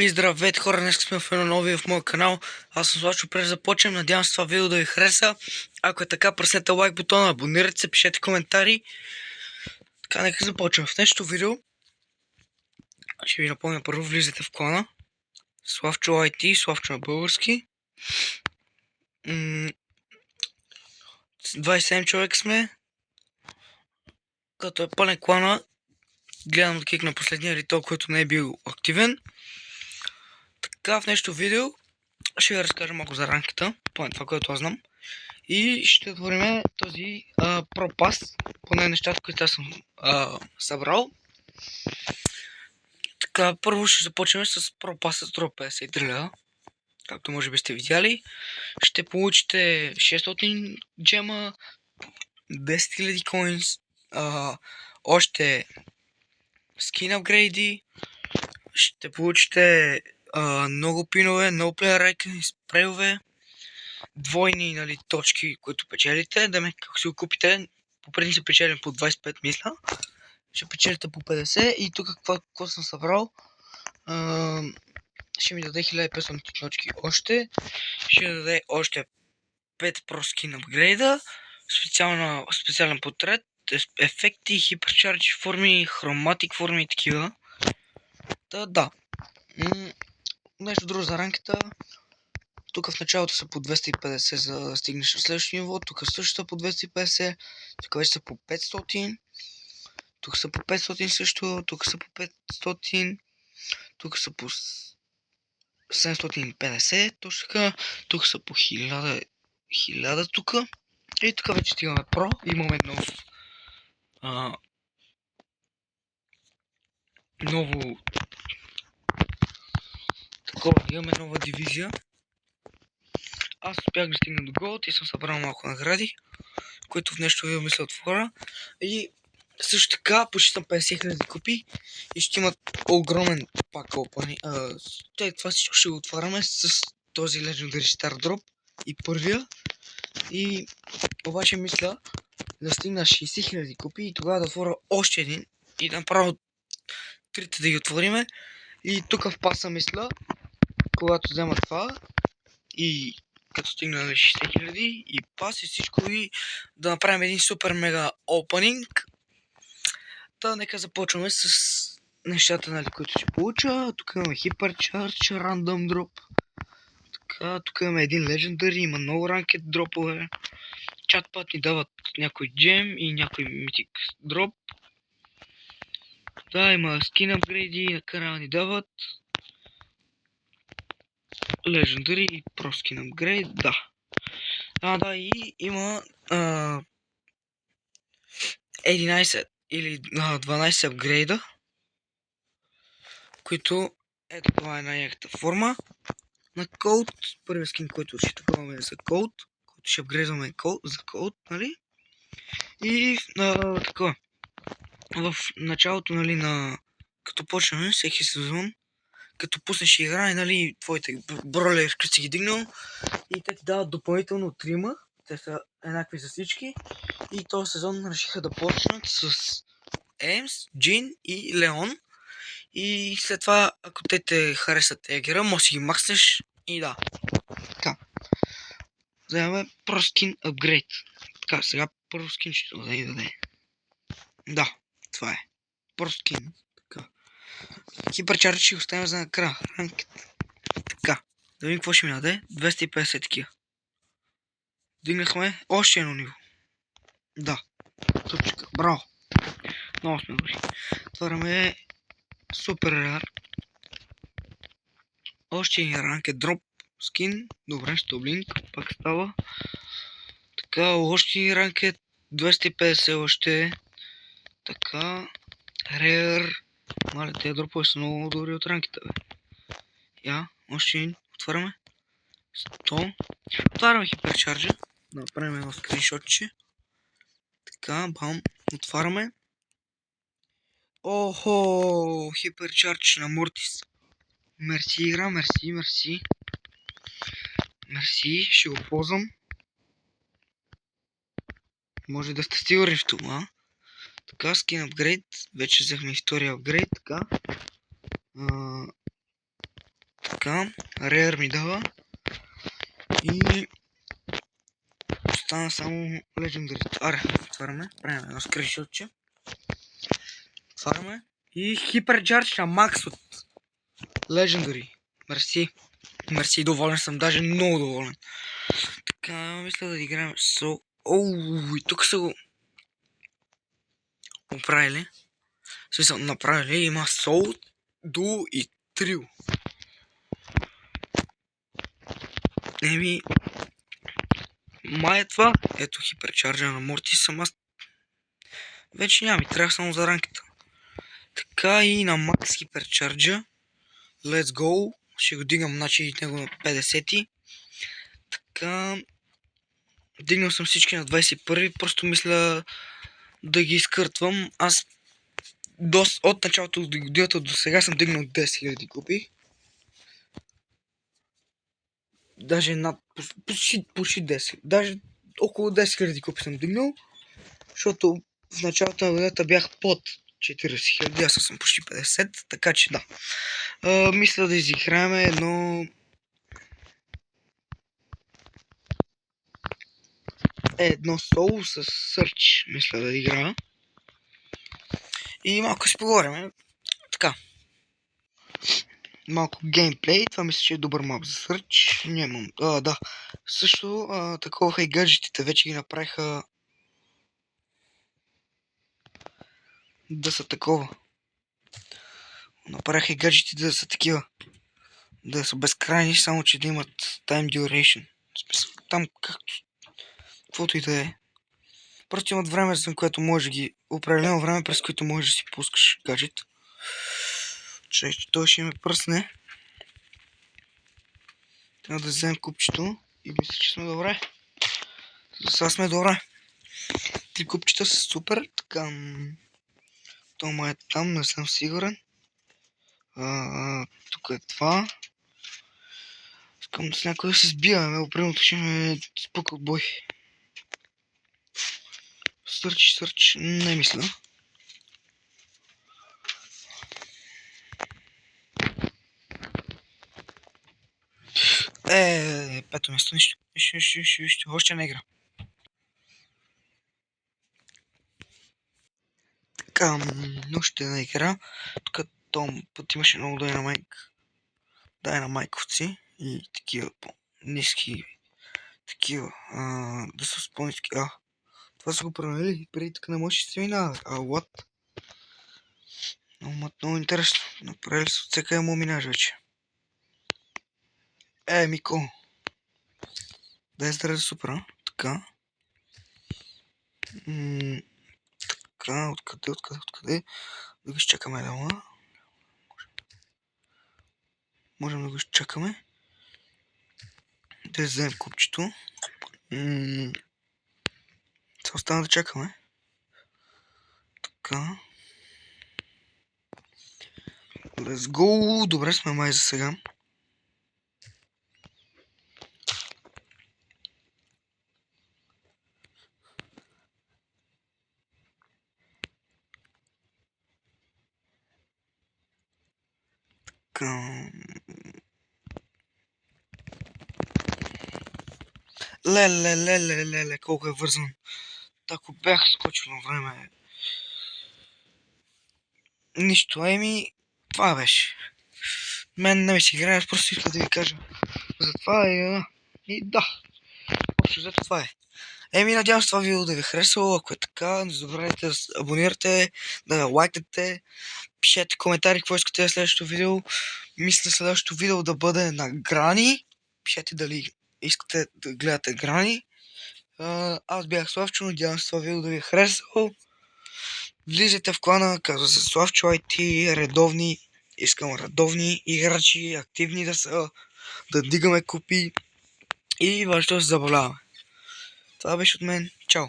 И здравейте хора, днес сме в едно ново видео в моя канал. Аз съм Славчо, преди да започнем. Надявам се това видео да ви хареса. Ако е така, преснете лайк бутона, абонирайте се, пишете коментари. Така, нека започнем. В днешното видео ще ви напомня, първо влизате в клана Славчо IT, Славчо на български. 27 човека сме. Като е пълен клана, гледам да кикна последния ритол, който не е бил активен. Така, в днешното видео ще ви разкажа малко за ранката, поне това, което аз знам. И ще отворим този пропас, поне нещата, които аз съм събрал. Така, първо ще започнем с пропаса с 53 лева. Както може би сте видяли. Ще получите 600 джема, 10 000 коинс, още скин апгрейди, ще получите много пинове, много плеер айкъни, спрейове, двойни точки, които печелите. Да ме, как си го купите, по принцип печелим по 25 мисля. Ще печелите по 50 и тук какво съм събрал. Ще ми даде 1500 точки още. Ще даде още 5 Pro Skin апгрейда. Специален портрет, ефекти, хиперчардж форми, хроматик форми и такива. Да. Нещо друго за ранката. Тук в началото са по 250 за да стигнеш на следващото ниво. Тук също са по 250. Тук вече са по 500. Тук са по 500 също. Тук са по 500. Тук са по 750. Точно така. Тук са по 1000 тук. И тук вече стигаме про. Имаме ново такова. Имаме нова дивизия. Аз успях да стигна до голд и съм събрал малко награди, които в нещо видео мисля отворя. И също така почти съм 50 000 купи и ще имат огромен пак опани. Това всичко ще го отваряме с този Legendary Star Drop и първия. И обаче мисля да стигна 60 000 купи и тогава да отворя още един и да направя трите да ги отвориме. И тук в паса мисля, когато взема това и като стигна 60 000 и пас и всичко и да направим един супер мега опенинг. Та нека започваме с нещата, които ще получа. Тук имаме Hypercharge, Random Drop. Така, тук имаме един Legendary, има много ранкет дропове. Чатпад ни дават някой джем и някой митик дроп. Да, има скин апгрейди, накрая ни дават Legendary и Pro Skin Upgrade, да. Да, и има 11 или 12 апгрейда, които ето това е най-яката форма на Cold. Първият скин, който ще таковаме за Cold, който ще апгрейдваме за Cold, нали? И така, в началото, нали, като почнем всеки сезон, като пуснеш игра, нали, твоите бролери, като си ги дигнал, и те ти дават допълнително 3. Те са еднакви за всички. И този сезон решиха да почнат с Емс, Джин и Леон. И след това, ако те харесат егера, може да си ги макснеш и да. Така. Вземаме Pro Skin Upgrade. Така, сега Pro Skin ще даде. Да, това е. Pro Skin. Така. Hypercharge ще оставим за накрая. Така. Да видим какво ще ми даде. 250 такива. Дигнахме още едно ниво. Да. Тупчика. Браво. Много сме добри. Отваряме супер рар. Още един ранк е дроп скин. Добре, стоблинг. Пак става. Така, още един ранк е 250 още. Така. Рер. Мале, тези дропове са много добри от ранките, бе. Я, още един. Отваряме. 100. Отваряме хиперчарджа. Да направим едно скриншотче. Така, бам. Отваряме. Охо, хиперчардж на Мортис. Мерси игра, мерси. Мерси, ще го ползвам. Може да сте сигурни в това. Така, скин апгрейд. Вече взехме и втория апгрейд, така. Така, Rare ми дава. И остана само Legendary. Аре, отваряме. Правим едно скриншотче. Отваряме. И Hypercharge на Max от Legendary. Мерси. Мерси, доволен съм. Даже много доволен. Така, мисля да играем с... Оу, и тук са го оправили. В смисъл, направили. Има Soul, Duo и Trio. Еми... Май е това. Ето Hypercharge на Mortis, ама вече няма, ми трябва само за ранката. Така и на Max Hypercharge. Let's go. Ще го дигам, значи него на 50. Така... Дигнал съм всички на 21. Просто мисля да ги изкъртвам. Аз от началото от годината до сега съм дигнал 10 000 купи. Даже над... Почти 10. Даже около 10 000 купи съм дигнал. Защото в началото на годината бях под 40 000. Аз съм почти 50. Така че да. Мисля да изиграем едно соло с Search. Мисля да играя. И малко си поговорим. Така. Малко геймплей. Това мисля, че е добър мап за Search. Нямам. Да. Също такова и гаджетите. Вече ги направиха да са такова. Направиха и гаджетите да са такива. Да са безкрайни, само че да имат time duration. Там както... Каквото и да е. Просто имат време, за което може да ги... Определено време, през което можеш да си пускаш гаджет. Че той ще ме пръсне. Трябва да вземем купчето. И мисля, че сме добре. Сега сме добре. 3 купчета са супер. Така... Тома е там, не съм сигурен. Тук е това. Искам с някой да се сбиваме. Определеното ще ме спука от бой. Сърч, не мисля. Пето место, нищо. Още не игра. Така, още една игра. Тук том път имаше много дайнамайковци и такива по-ниски такива. Да са по-ниски. Това са го променили. Преди така не може да се минава. What? Много интересно. Направили са от всяка му минаж вече. Мико. Да е здраве супер, така. Така, откъде? Да го изчакаме дома. Можем да го изчакаме. Да вземем купчето. Сега остана да чакаме. Така. Let's go! Добре сме май за сега. Леле, колко е вързан. Ако бях скочил на време. Нищо, това беше. Мен не ми си играе, аз просто искам да ви кажа. Затова и да. Общо взето това е. Надявам се това видео да ви е харесало. Ако е така, не забравяйте да се абонирате, да лайкнете, пишете коментари какво искате в следващото видео. Мисля следващото видео да бъде на Грани. Пишете дали искате да гледате Грани. Аз бях Славчо, надявам се това видео да ви е харесало. Влизайте в клана, казва се Славчо IT, редовни. Искам редовни играчи, активни да са, да дигаме купи и въобще да се забавляваме. Това беше от мен. Чао!